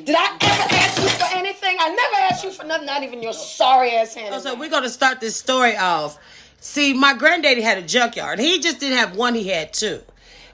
Did I ever ask you for anything? I never asked you for nothing, not even your sorry ass hand. So we're going to start this story off. See, my granddaddy had a junkyard. He just didn't have one, he had two.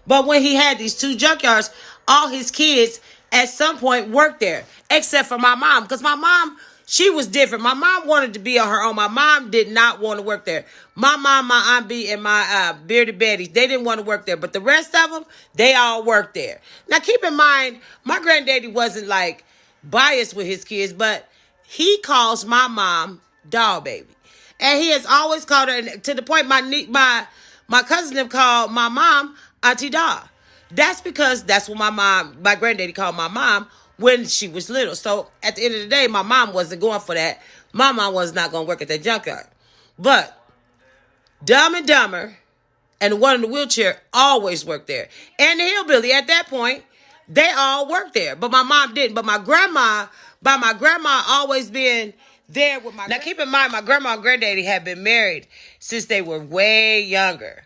But when he had these two junkyards, all his kids at some point worked there, except for my mom. Because my mom, she was different. My mom wanted to be on her own. My mom did not want to work there. My mom, my Aunt B, and my Beardy Betty, they didn't want to work there. But the rest of them, they all worked there. Now, keep in mind, my granddaddy wasn't like biased with his kids, but he calls my mom doll baby. And he has always called her, and to the point my cousin have called my mom Auntie Doll. That's because that's what my granddaddy called my mom when she was little. So at the end of the day, my mom wasn't going for that. My mom was not going to work at that junkyard. But Dumb and Dumber and the one in the wheelchair always worked there. And the hillbilly at that point, they all worked there. But my mom didn't. But my grandma always being there with my... Now keep in mind, my grandma and granddaddy had been married since they were way younger.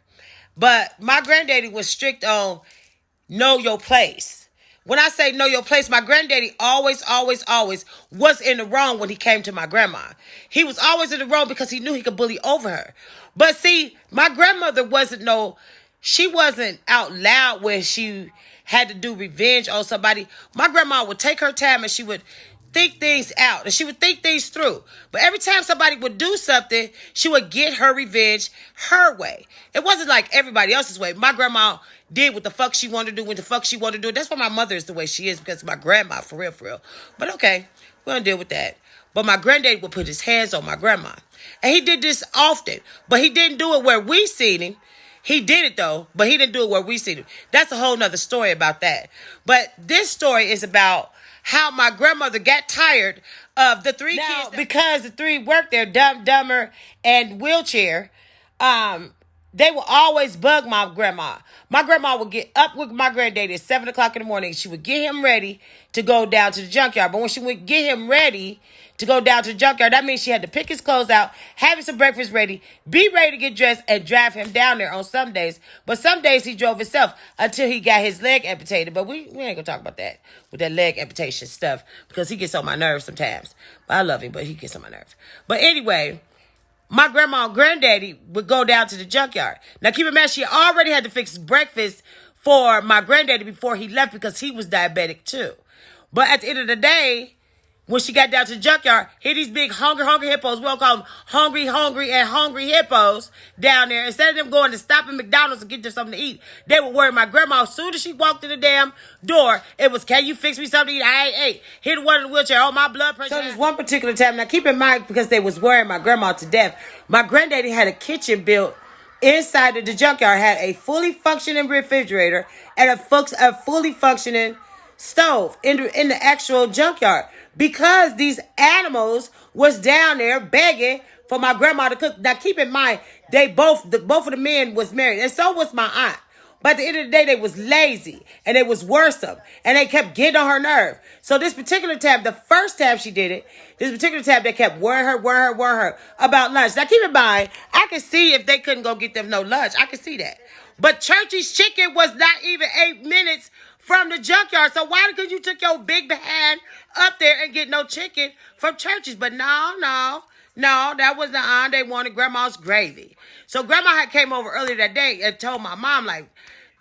But my granddaddy was strict on know your place. When I say know your place, my granddaddy always was in the wrong when he came to my grandma. He was always in the wrong because he knew he could bully over her. But see, my grandmother she wasn't out loud when she had to do revenge on somebody. My grandma would take her time and she would think things out and she would think things through. But every time somebody would do something, she would get her revenge her way. It wasn't like everybody else's way. My grandma did what the fuck she wanted to do when the fuck she wanted to do. That's why my mother is the way she is, because of my grandma, for real. But okay, we're going to deal with that. But my granddaddy would put his hands on my grandma. And he did this often, but he didn't do it where we seen him. He did it though, but he didn't do it where we seen him. That's a whole nother story about that. But this story is about how my grandmother got tired of the three kids. Because the three worked there, Dumber, and Wheelchair, they would always bug my grandma. My grandma would get up with my granddaddy at 7 o'clock in the morning. She would get him ready to go down to the junkyard. But when she would get him ready to go down to the junkyard, that means she had to pick his clothes out, have some breakfast ready, be ready to get dressed, and drive him down there on some days. But some days he drove himself until he got his leg amputated. But we ain't going to talk about that with that leg amputation stuff because he gets on my nerves sometimes. But I love him, but he gets on my nerves. But anyway, my grandma and granddaddy would go down to the junkyard. Now, keep in mind, she already had to fix breakfast for my granddaddy before he left because he was diabetic too. But at the end of the day, when she got down to the junkyard, here these big hungry hippos, we'll call them hungry hippos down there. Instead of them going to stop at McDonald's and get them something to eat, they would worry my grandma. As soon as she walked in the damn door, it was, can you fix me something to eat? I ate. Hit the one in the wheelchair. Oh, my blood pressure. So there's one particular time. Now, keep in mind, because they was worrying my grandma to death, my granddaddy had a kitchen built inside of the junkyard, had a fully functioning refrigerator and a fully functioning stove in the actual junkyard. Because these animals was down there begging for my grandma to cook. Now, keep in mind, both of the men was married, and so was my aunt. But at the end of the day, they was lazy, and they was worrisome, and they kept getting on her nerve. So this particular time, the first time she did it, they kept worrying her about lunch. Now, keep in mind, I could see if they couldn't go get them no lunch. I could see that. But Churchy's chicken was not even 8 minutes from the junkyard. So why could you took your big hand up there and get no chicken from Churchy's? But no, that was the aunt. They wanted grandma's gravy. So grandma had came over earlier that day and told my mom, like,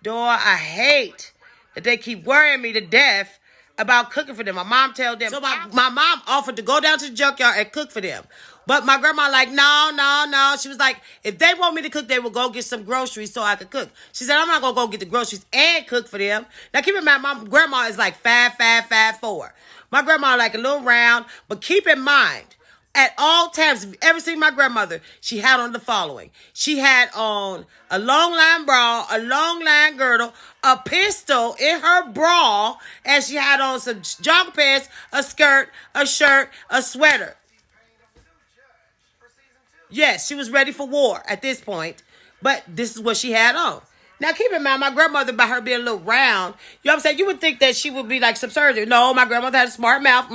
Dora, I hate that they keep worrying me to death about cooking for them. My mom told them. So my mom offered to go down to the junkyard and cook for them. But my grandma like, no. She was like, if they want me to cook, they will go get some groceries so I could cook. She said, I'm not going to go get the groceries and cook for them. Now, keep in mind, my grandma is like 5'4". My grandma like a little round. But keep in mind, at all times, if you've ever seen my grandmother, she had on the following. She had on a long line bra, a long line girdle, a pistol in her bra, and she had on some jogger pants, a skirt, a shirt, a sweater. Yes, she was ready for war at this point, but this is what she had on. Now, keep in mind, my grandmother, by her being a little round, you know what I'm saying? You would think that she would be like subservient. No, my grandmother had a smart mouth.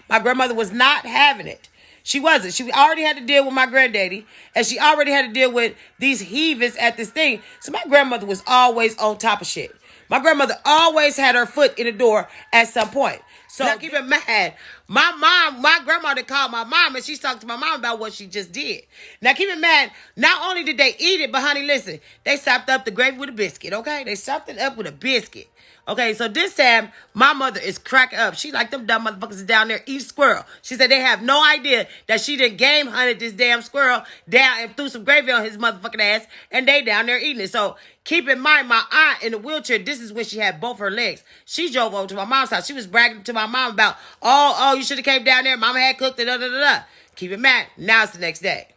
My grandmother was not having it. She wasn't. She already had to deal with my granddaddy, and she already had to deal with these heathens at this thing. So my grandmother was always on top of shit. My grandmother always had her foot in the door at some point. So now keep in mind, my grandmother called my mom and she's talking to my mom about what she just did. Now keep in mind, not only did they eat it, but honey, listen, they sopped up the gravy with a biscuit, okay? They sopped it up with a biscuit. Okay, so this time, my mother is cracking up. She like, them dumb motherfuckers down there eat squirrel. She said they have no idea that she done game hunted this damn squirrel down and threw some gravy on his motherfucking ass, and they down there eating it. So keep in mind, my aunt in the wheelchair, this is when she had both her legs. She drove over to my mom's house. She was bragging to my mom about, oh, you should have came down there. Mama had cooked it, da. Keep in mind, now it's the next day.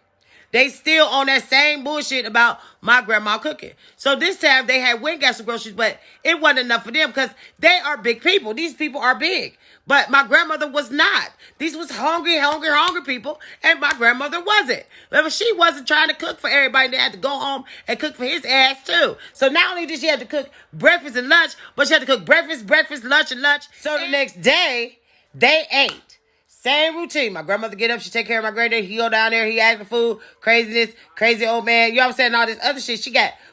They still on that same bullshit about my grandma cooking. So this time they had went got some groceries, but it wasn't enough for them because they are big people. These people are big. But my grandmother was not. These was hungry people, and my grandmother wasn't. Remember, she wasn't trying to cook for everybody. They had to go home and cook for his ass too. So not only did she have to cook breakfast and lunch, but she had to cook breakfast, lunch, and lunch. So the next day, they ate. Same routine. My grandmother get up, she take care of my granddad. He go down there, he ask for food, craziness, crazy old man. You know what I'm saying? All this other shit.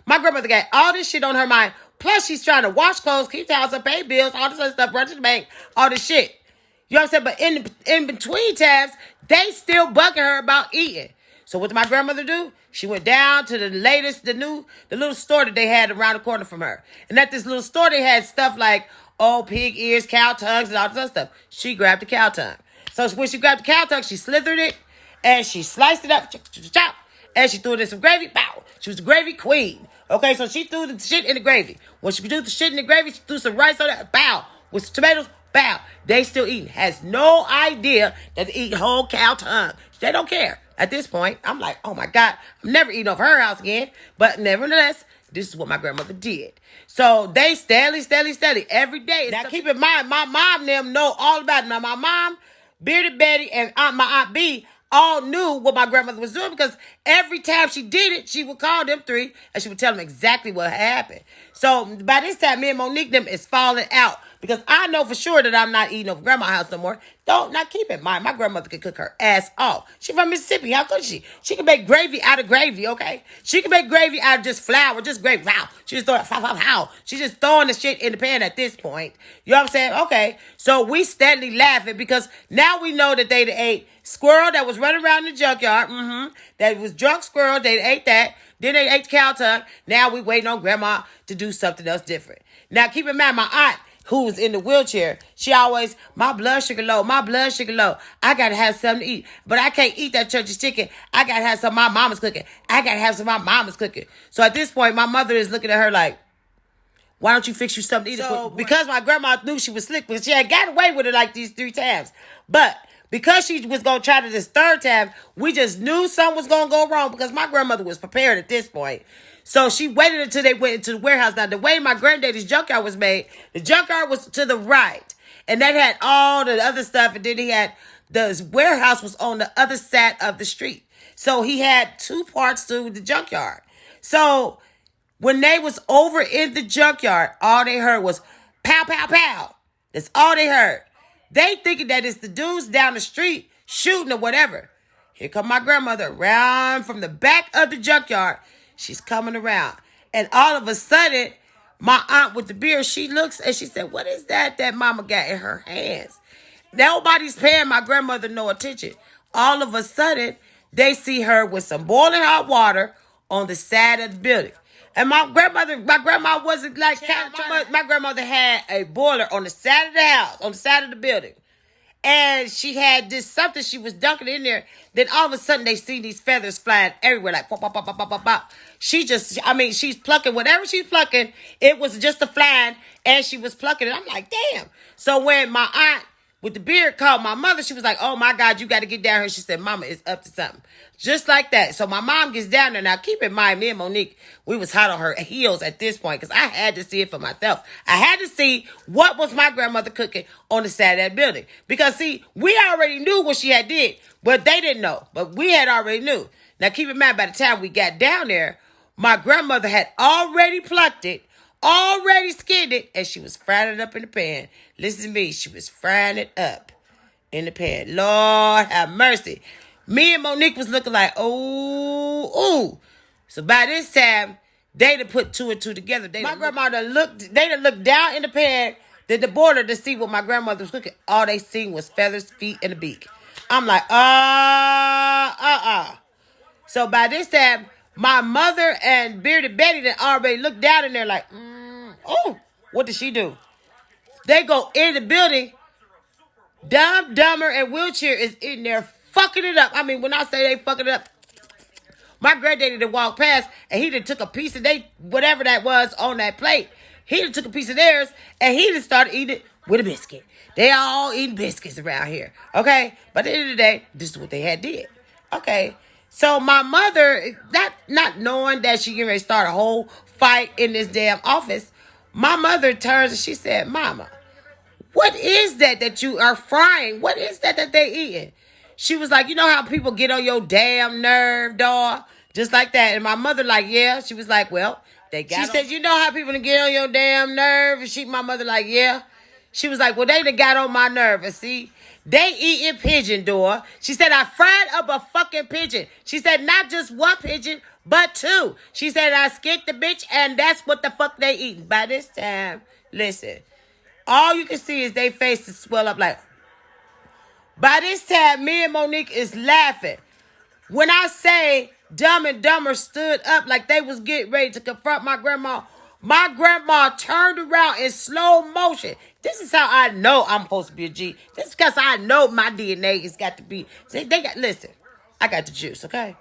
My grandmother got all this shit on her mind. Plus, she's trying to wash clothes, keep the house up, pay bills, all this other stuff, run to the bank, all this shit. You know what I'm saying? But in between times, they still bugging her about eating. So what did my grandmother do? She went down to the little store that they had around the corner from her. And at this little store, they had stuff like, pig ears, cow tongues, and all this other stuff. She grabbed the cow tongue. So when she grabbed the cow tongue, she slithered it, and she sliced it up, chop, and she threw it in some gravy. Bow. She was the gravy queen. Okay, so she threw the shit in the gravy. When she threw the shit in the gravy, she threw some rice on it. Bow. With some tomatoes. Bow. They still eating. Has no idea that they eat whole cow tongue. They don't care. At this point, I'm like, oh my God, I'm never eating off her house again. But nevertheless, this is what my grandmother did. So they steady every day. Now keep in mind, my mom and them know all about it. Now my mom, Bearded Betty, and my Aunt B all knew what my grandmother was doing because every time she did it, she would call them three and she would tell them exactly what happened. So by this time, me and Monique them is falling out because I know for sure that I'm not eating over grandma's house no more. Not keep in mind, my grandmother could cook her ass off. She from Mississippi. How could she? She can make gravy out of gravy, okay? She can make gravy out of just flour, just gravy. Wow. She just throwing She's just throwing the shit in the pan at this point. You know what I'm saying? Okay. So we steadily laughing because now we know that they ate squirrel that was running around in the junkyard. That was drunk squirrel. They ate that. Then they ate cow tongue. Now we waiting on grandma to do something else different. Now keep in mind, my aunt, who was in the wheelchair, she always, my blood sugar low. I got to have something to eat. But I can't eat that church's chicken. I got to have some of my mama's cooking. So at this point, my mother is looking at her like, why don't you fix you something to eat? So, because my grandma knew she was slick, because she had got away with it like these 3 times. But because she was going to try it this 3rd time, we just knew something was going to go wrong because my grandmother was prepared at this point. So she waited until they went into the warehouse. Now, the way my granddaddy's junkyard was made, the junkyard was to the right. And that had all the other stuff. And then he had, the warehouse was on the other side of the street. So he had 2 parts to the junkyard. So when they was over in the junkyard, all they heard was pow, pow, pow. That's all they heard. They thinking that it's the dudes down the street shooting or whatever. Here come my grandmother around from the back of the junkyard. She's coming around. And all of a sudden, my aunt with the beard, she looks and she said, what is that mama got in her hands? Nobody's paying my grandmother no attention. All of a sudden, they see her with some boiling hot water on the side of the building. And my grandma wasn't like, my grandmother had a boiler on the side of the house, on the side of the building. And she had this something she was dunking in there. Then all of a sudden they see these feathers flying everywhere, like pop, pop, pop, pop, pop, pop, pop. She's plucking whatever she's plucking. It was just a flying, and she was plucking it. I'm like, damn. So when my aunt with the beard called my mother, she was like, oh my God, you got to get down here. She said, Mama is up to something. Just like that. So my mom gets down there. Now keep in mind, me and Monique, we was hot on her heels at this point because I had to see it for myself. I had to see what was my grandmother cooking on the side of that building. Because see, we already knew what she had did, but they didn't know. But we had already knew. Now keep in mind, by the time we got down there, my grandmother had already plucked it, already skinned it, and she was frying it up in the pan. Listen to me, she was frying it up in the pan. Lord have mercy. Me and Monique was looking like, ooh. So by this time, they done put 2 and 2 together. My grandma done looked down in the pan, the border to see what my grandmother was cooking. All they seen was feathers, feet, and a beak. I'm like, So by this time, my mother and Bearded Betty that already looked down in there like, oh, what did she do? They go in the building. Dumb, Dumber, and Wheelchair is in there fucking it up. I mean, when I say they fucking it up, my granddaddy done walked past and he done took a piece of whatever that was on that plate. He done took a piece of theirs and he done started eating it with a biscuit. They all eating biscuits around here. Okay? But at the end of the day, this is what they had did. Okay? So my mother, not knowing that she getting ready to start a whole fight in this damn office, my mother turns and she said, Mama, what is that you are frying? What is that they eating? She was like, you know how people get on your damn nerve, dog? Just like that. And my mother like, yeah. She was like, well, they got She said, you know how people get on your damn nerve? And my mother like, yeah. She was like, well, they done got on my nerve. And see, they eating pigeon, door. She said, I fried up a fucking pigeon. She said, not just one pigeon, but two. She said, I skipped the bitch, and that's what the fuck they eating. By this time, listen. All you can see is their faces swell up like. By this time, me and Monique is laughing. When I say Dumb and Dumber stood up like they was getting ready to confront my grandma turned around in slow motion. This is how I know I'm supposed to be a G. This is because I know my DNA has got to be. See, listen, I got the juice, okay?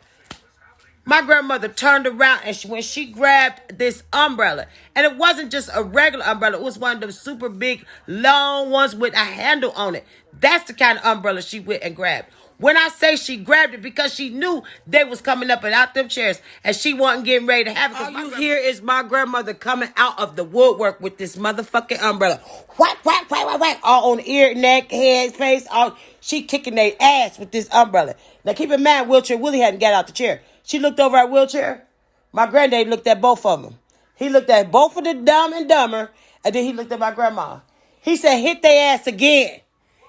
My grandmother turned around and when she grabbed this umbrella, and it wasn't just a regular umbrella, it was one of them super big, long ones with a handle on it. That's the kind of umbrella she went and grabbed. When I say she grabbed it, because she knew they was coming up and out them chairs, and she wasn't getting ready to have it. All you hear is my grandmother coming out of the woodwork with this motherfucking umbrella. Whack, whack, whack, whack, whack. All on ear, neck, head, face. All she kicking their ass with this umbrella. Now keep in mind, Wheelchair Willie hadn't got out the chair. She looked over at Wheelchair. My granddaddy looked at both of them. He looked at both of the Dumb and Dumber, and then he looked at my grandma. He said, hit their ass again.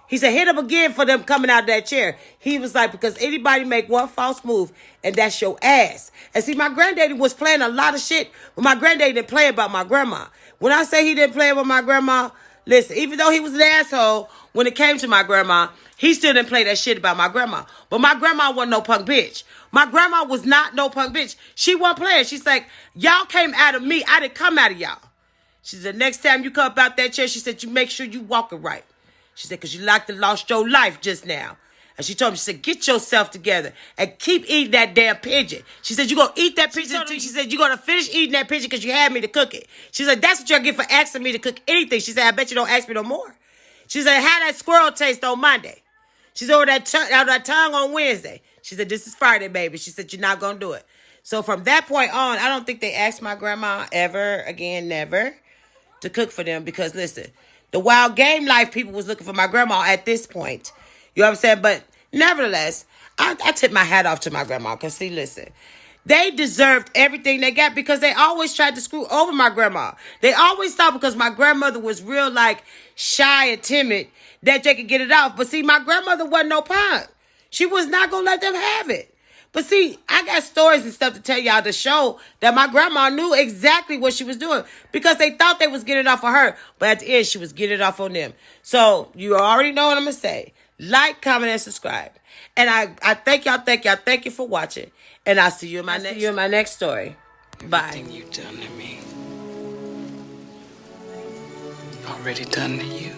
He said, hit them again for them coming out of that chair. He was like, because anybody make one false move, and that's your ass. And see, my granddaddy was playing a lot of shit, but my granddaddy didn't play about my grandma. When I say he didn't play about my grandma, listen, even though he was an asshole, when it came to my grandma, he still didn't play that shit about my grandma. But my grandma wasn't no punk bitch. My grandma was not no punk bitch. She wasn't playing. She's like, y'all came out of me. I didn't come out of y'all. She said, next time you come up out that chair, she said, you make sure you walk it right. She said, because you like to lost your life just now. And she told me, she said, get yourself together and keep eating that damn pigeon. She said, you're going to eat that pigeon. She said, you're going to finish eating that pigeon because you had me to cook it. She said, that's what you'll get for asking me to cook anything. She said, I bet you don't ask me no more. She said, how that squirrel taste on Monday? She said, that tongue on Wednesday. She said, this is Friday, baby. She said, you're not going to do it. So from that point on, I don't think they asked my grandma ever again, never, to cook for them. Because, listen, the wild game life people was looking for my grandma at this point. You know what I'm saying? But nevertheless, I tip my hat off to my grandma. Because, see, listen, they deserved everything they got because they always tried to screw over my grandma. They always thought because my grandmother was real, like, shy and timid that they could get it off. But, see, my grandmother wasn't no punk. She was not going to let them have it. But see, I got stories and stuff to tell y'all to show that my grandma knew exactly what she was doing because they thought they was getting it off on her. But at the end, she was getting it off on them. So you already know what I'm going to say. Like, comment, and subscribe. And I thank you for watching. And I'll see you in my next story. Bye. Everything you done to me, already done to you.